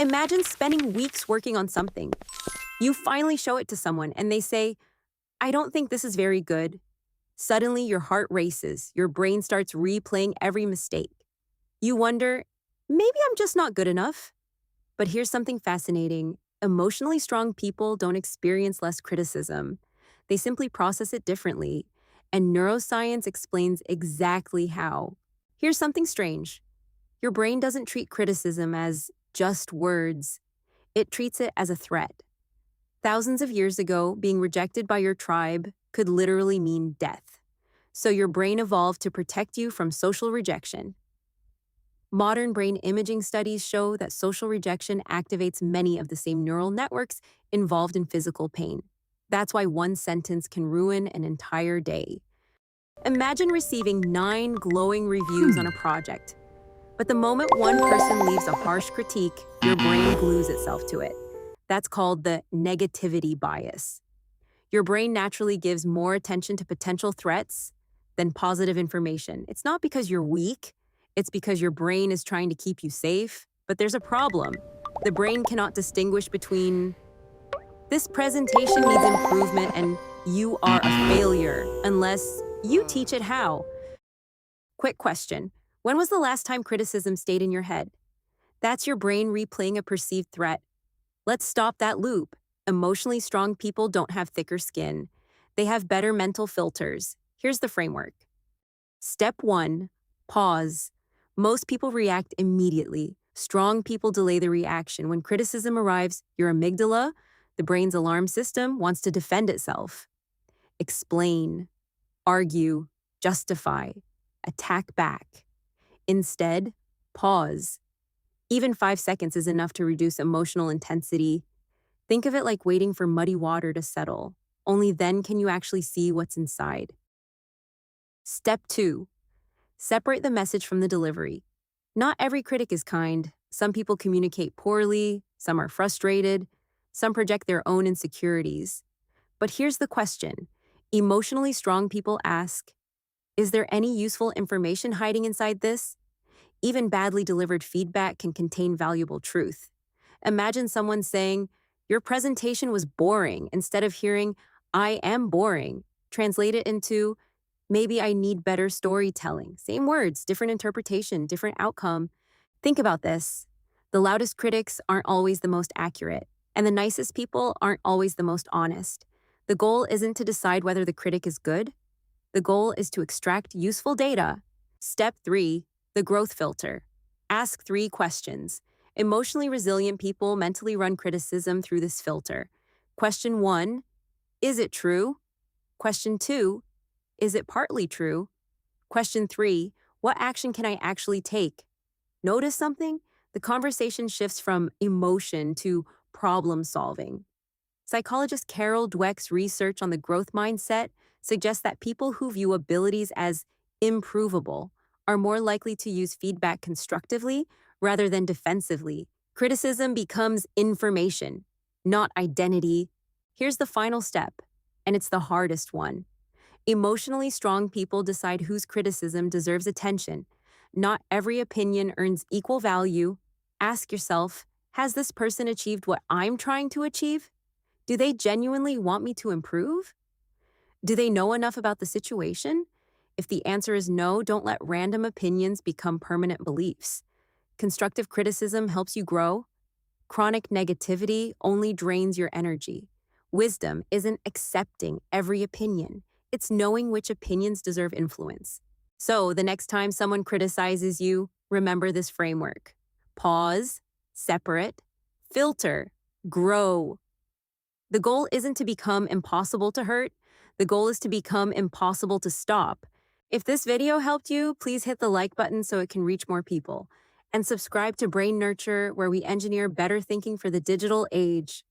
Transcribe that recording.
Imagine spending weeks working on something. You finally show it to someone and they say, I don't think this is very good. Suddenly, your heart races, your brain starts replaying every mistake. You wonder, maybe I'm just not good enough. But here's something fascinating. Emotionally strong people don't experience less criticism. They simply process it differently. And neuroscience explains exactly how. Here's something strange. Your brain doesn't treat criticism as just words. It treats it as a threat. Thousands of years ago, being rejected by your tribe could literally mean death. So your brain evolved to protect you from social rejection. Modern brain imaging studies show that social rejection activates many of the same neural networks involved in physical pain. That's why one sentence can ruin an entire day. Imagine receiving 9 glowing reviews on a project. But the moment one person leaves a harsh critique, your brain glues itself to it. That's called the negativity bias. Your brain naturally gives more attention to potential threats than positive information. It's not because you're weak, it's because your brain is trying to keep you safe. But there's a problem. The brain cannot distinguish between this presentation needs improvement and you are a failure unless you teach it how. Quick question. When was the last time criticism stayed in your head? That's your brain replaying a perceived threat. Let's stop that loop. Emotionally strong people don't have thicker skin. They have better mental filters. Here's the framework. Step 1, pause. Most people react immediately. Strong people delay the reaction. When criticism arrives, your amygdala, the brain's alarm system, wants to defend itself. Explain, argue, justify, attack back. Instead, pause. Even 5 seconds is enough to reduce emotional intensity. Think of it like waiting for muddy water to settle. Only then can you actually see what's inside. Step 2. Separate the message from the delivery. Not every critic is kind. Some people communicate poorly, some are frustrated, some project their own insecurities. But here's the question. Emotionally strong people ask, is there any useful information hiding inside this? Even badly delivered feedback can contain valuable truth. Imagine someone saying, your presentation was boring, instead of hearing, I am boring. Translate it into, maybe I need better storytelling. Same words, different interpretation, different outcome. Think about this. The loudest critics aren't always the most accurate, and the nicest people aren't always the most honest. The goal isn't to decide whether the critic is good. The goal is to extract useful data. Step 3, the growth filter. Ask 3 questions. Emotionally resilient people mentally run criticism through this filter. Question 1, is it true? Question 2, is it partly true? Question 3, what action can I actually take? Notice something? The conversation shifts from emotion to problem solving. Psychologist Carol Dweck's research on the growth mindset suggests that people who view abilities as improvable are more likely to use feedback constructively rather than defensively. Criticism becomes information, not identity. Here's the final step, and it's the hardest one. Emotionally strong people decide whose criticism deserves attention. Not every opinion earns equal value. Ask yourself, has this person achieved what I'm trying to achieve? Do they genuinely want me to improve? Do they know enough about the situation? If the answer is no, don't let random opinions become permanent beliefs. Constructive criticism helps you grow. Chronic negativity only drains your energy. Wisdom isn't accepting every opinion. It's knowing which opinions deserve influence. So, the next time someone criticizes you, remember this framework. Pause, separate, filter, grow. The goal isn't to become impossible to hurt. The goal is to become impossible to stop. If this video helped you, please hit the like button so it can reach more people. And subscribe to BrainNurture, where we engineer better thinking for the digital age.